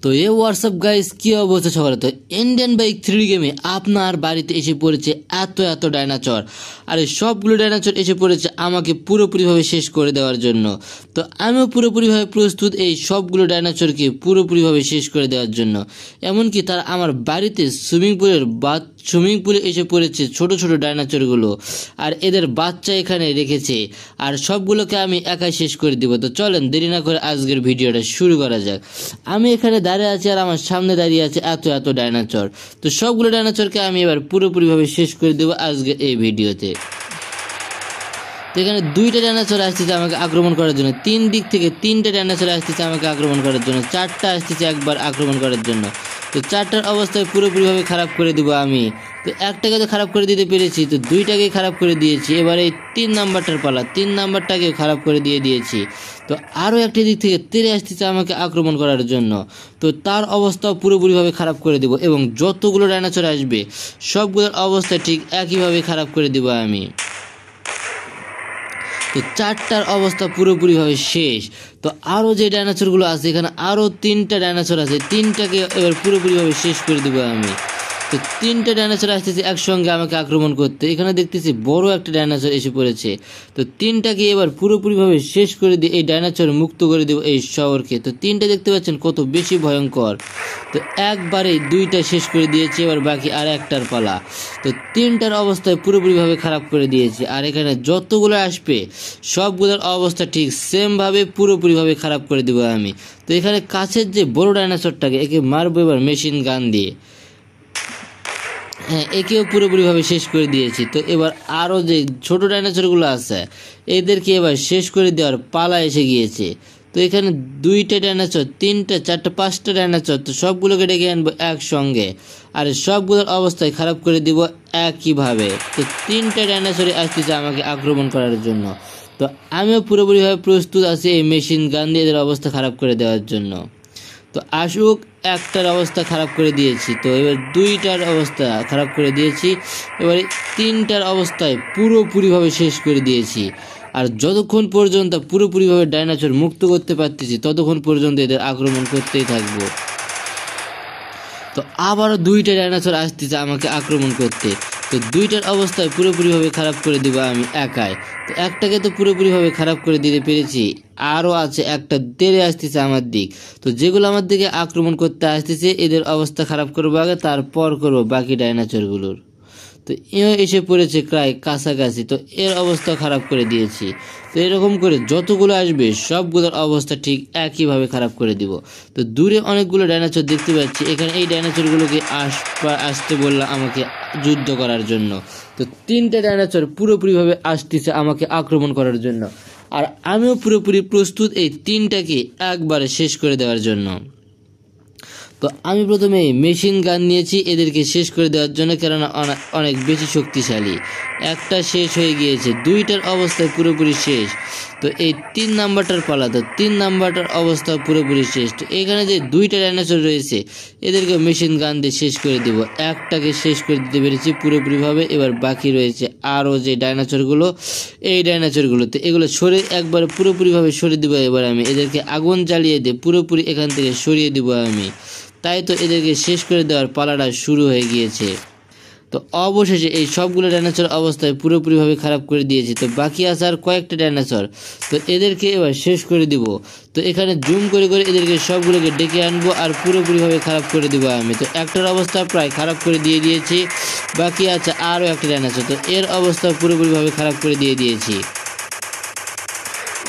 তো WhatsApp guys, কি অবস্থা সকালে? তো ইন্ডিয়ান বাইক 3D গেমে আপনার বাড়িতে এসে পড়েছে এত ডাইনোসর। আর এই সবগুলো ডাইনোসর এসে পড়েছে আমাকে পুরোপুরিভাবে শেষ করে দেওয়ার জন্য। তো আমিও পুরোপুরিভাবে প্রস্তুত এই সবগুলো ডাইনোসরকে পুরোপুরিভাবে শেষ করে দেওয়ার জন্য। এমনকি তারা আমার বাড়িতে সুইমিং পুলে এসে পড়েছে ছোট ছোট ডাইনোসরগুলো, আর এদের বাচ্চা এখানে রেখেছে, আর সবগুলোকে আমি একাই শেষ করে দিব। তো চলেন দেরি না করে আজকের ভিডিওটা শুরু করা যাক। আমি এখানে দাঁড়িয়ে আছি আর আমার সামনে দাঁড়িয়ে আছে এত ডাইনোসর। তো সবগুলো ডাইনোসরকে আমি এবার পুরোপুরিভাবে শেষ করে দেবো আজকের এই ভিডিওতে। তো এখানে 2টা ডাইনোসর আসতেছে আমাকে আক্রমণ করার জন্য, 3 দিক থেকে 3টে ডাইনোসর আসতেছে আমাকে আক্রমণ করার জন্য, 4টা আসতেছে একবার আক্রমণ করার জন্য। তো 4টার অবস্থায় পুরোপুরিভাবে খারাপ করে দেবো আমি। তো একটাকে তো খারাপ করে দিতে পেরেছি, তো 2টাকে খারাপ করে দিয়েছি। এবার এই 3 নাম্বারটার পালা, 3 নাম্বারটাকেও খারাপ করে দিয়েছি। তো আরও একটি দিক থেকে তেড়ে আসতেছে আমাকে আক্রমণ করার জন্য, তো তার অবস্থাও পুরোপুরিভাবে খারাপ করে দেবো। এবং যতগুলো ডাইনোসর আসবে সবগুলোর অবস্থা ঠিক একইভাবে খারাপ করে দেবো আমি। তো 4টার অবস্থা পুরোপুরিভাবে শেষ। তো আরও যে ডাইনোসরগুলো আছে, এখানে আরও 3টা ডাইনোসর আছে, 3টাকে এবার পুরোপুরিভাবে শেষ করে দেবো আমি। তো 3টে ডাইনোসর আসতেছে একসঙ্গে আমাকে আক্রমণ করতে। এখানে দেখতেছি বড় একটা ডাইনোসর এসে পড়েছে। তো 3টাকে এবার পুরোপুরিভাবে শেষ করে দিয়ে এই ডাইনোসর মুক্ত করে দেবো এই শহরকে। তো 3টে দেখতে পাচ্ছেন কত বেশি ভয়ঙ্কর। তো একবারে 2টা শেষ করে দিয়েছি, এবার বাকি আর একটার পালা। তো 3টার অবস্থায় পুরোপুরিভাবে খারাপ করে দিয়েছি। আর এখানে যতগুলো আসবে সবগুলোর অবস্থা ঠিক সেমভাবে পুরোপুরিভাবে খারাপ করে দেবো আমি। তো এখানে কাছের যে বড় ডাইনোসরটাকে একে মারবো এবার মেশিন গান দিয়ে। হ্যাঁ, একেও পুরোপুরিভাবে শেষ করে দিয়েছি। তো এবার আরও যে ছোট ডাইনোসরগুলো আছে এদেরকে এবার শেষ করে দেওয়ার পালা এসে গিয়েছে। তো এখানে 2টা ডাইনোসর, 3টা, 4টা, 5টা ডাইনোসর, তো সবগুলোকে ডেকে আনবো একসঙ্গে, আর সবগুলোর অবস্থায় খারাপ করে দিব একইভাবে। তো 3টা ডাইনোসরই আসতেছে আমাকে আক্রমণ করার জন্য। তো আমিও পুরোপুরিভাবে প্রস্তুত আছি এই মেশিন গান দিয়ে এদের অবস্থা খারাপ করে দেওয়ার জন্য। তো আসুক, একটার অবস্থা খারাপ করে দিয়েছি, তো এবার 2টার অবস্থা খারাপ করে দিয়েছি, এবারে 3টার অবস্থায় পুরোপুরিভাবে শেষ করে দিয়েছি। আর যতক্ষণ পর্যন্ত পুরোপুরিভাবে ডাইনোসর মুক্ত করতে পারতেছি ততক্ষণ পর্যন্ত এদের আক্রমণ করতেই থাকবো। তো আবারও 2টা ডাইনোসর আসতেছে আমাকে আক্রমণ করতে। তো 2টার অবস্থায় পুরোপুরিভাবে খারাপ করে দিব আমি একাই। তো একটাকে তো পুরোপুরিভাবে খারাপ করে দিতে পেরেছি, আরও আছে একটা তেড়ে আসতেছে আমার দিক। তো যেগুলো আমার দিকে আক্রমণ করতে আসতেছে এদের অবস্থা খারাপ করবো আগে, তারপর করবো বাকি ডাইনোসরগুলোর। তো এও এসে পড়েছে প্রায় কাছাকাছি, তো এর অবস্থা খারাপ করে দিয়েছি। তো এরকম করে যতগুলো আসবে সবগুলোর অবস্থা ঠিক একইভাবে খারাপ করে দিব। তো দূরে অনেকগুলো ডাইনোসর দেখতে পাচ্ছি, এখানে এই ডাইনোসরগুলোকে আসতে বললাম আমাকে যুদ্ধ করার জন্য। তো 3টে ডাইনোসর পুরোপুরিভাবে আসতেছে আমাকে আক্রমণ করার জন্য, আর আমিও পুরোপুরি প্রস্তুত এই 3টাকে একবারে শেষ করে দেওয়ার জন্য। তো আমি প্রথমে মেশিন গান নিয়েছি এদেরকে শেষ করে দেওয়ার জন্য, কেননা অনেক বেশি শক্তিশালী। একটা শেষ হয়ে গিয়েছে, 2টার অবস্থায় পুরোপুরি শেষ। তো এই 3 নাম্বারটার পালা, তো 3 নাম্বারটার অবস্থা পুরোপুরি শেষ। তো এখানে যে 2টা ডাইনোসর রয়েছে এদেরকে মেশিন গান দিয়ে শেষ করে দিব। একটাকে শেষ করে দিতে পেরেছি পুরোপুরিভাবে, এবার বাকি রয়েছে আরও যে ডাইনোসরগুলো, এই ডাইনোসরগুলো। তো এগুলো সরে একবার পুরোপুরিভাবে সরিয়ে দেবো। এবার আমি এদেরকে আগুন জ্বালিয়ে দিয়ে পুরোপুরি এখান থেকে সরিয়ে দিব আমি। তাই তো এদেরকে শেষ করে দেওয়ার পালাটা শুরু হয়ে গিয়েছে। তো অবশেষে এই সবগুলো ডাইনোসর অবস্থায় পুরোপুরিভাবে খারাপ করে দিয়েছি। তো বাকি আছে আর কয়েকটা ডাইনোসর, তো এদেরকে এবার শেষ করে দিব। তো এখানে জুম করে এদেরকে সবগুলোকে ডেকে আনবো আর পুরোপুরিভাবে খারাপ করে দিব আমি। তো একটার অবস্থা প্রায় খারাপ করে দিয়েছি, বাকি আছে আরও একটা ডাইনোসর, তো এর অবস্থা পুরোপুরিভাবে খারাপ করে দিয়েছি।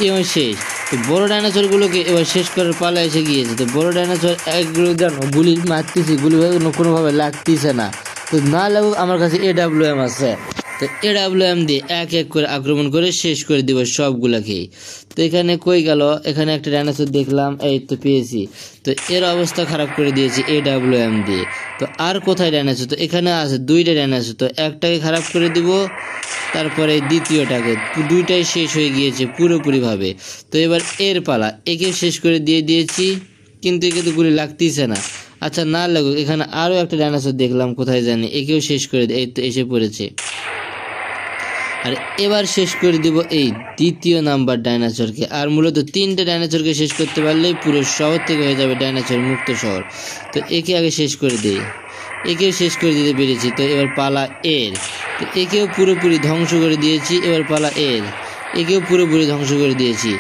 এবার শেষ। তো বড় ডাইনোসরগুলোকে এবার শেষ করার পালা এসে গিয়েছে। তো বড় ডাইনোসর একগুলো যেন গুলি মারতেছি, গুলি কোনোভাবে লাগতেছে না। তো না লাগুক, আমার কাছে AWM আছে। তো AWM দিয়ে এক এক করে আক্রমণ করে শেষ করে দিব সবগুলাকেই। তো এখানে কই গেল, এখানে একটা ডাইনোসর দেখলাম, এই তো পেয়েছি। তো এর অবস্থা খারাপ করে দিয়েছি AWM দিয়ে। তো আর কোথায় ডাইনোসর? তো এখানে আছে 2টা ডাইনোসর, তো একটাকে খারাপ করে দিব, তারপরে দ্বিতীয়টাকে, 2টাই শেষ হয়ে গিয়েছে পুরোপুরিভাবে। তো এবার এর পালা, একে শেষ করে দিয়েছি, কিন্তু একে তো গুলি লাগতেছে না। আচ্ছা না লাগুক, এখানে আরও একটা ডাইনোসর দেখলাম কোথায় জানি, একেও শেষ করে এই তো এসে পড়েছে। আর এবার শেষ করে দিব এই দ্বিতীয় নাম্বার ডাইনোসরকে। আর মূলত 3টে ডাইনোসরকে শেষ করতে পারলেই পুরো শহর থেকে হয়ে যাবে ডাইনোসর মুক্ত শহর। তো একে আগে শেষ করে দেই, একেও শেষ করে দিতে পেরেছি। তো এবার পালা এর, তো একেও পুরোপুরি ধ্বংস করে দিয়েছি। এবার পালা এর, একেও পুরোপুরি ধ্বংস করে দিয়েছি।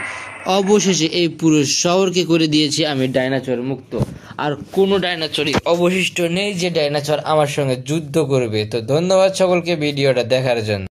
অবশেষে এই পুরো শহরকে করে দিয়েছি আমি ডাইনোসর মুক্ত। আর কোনো ডাইনোসরই অবশিষ্ট নেই যে ডাইনোসর আমার সঙ্গে যুদ্ধ করবে। তো ধন্যবাদ সকলকে ভিডিওটা দেখার জন্য।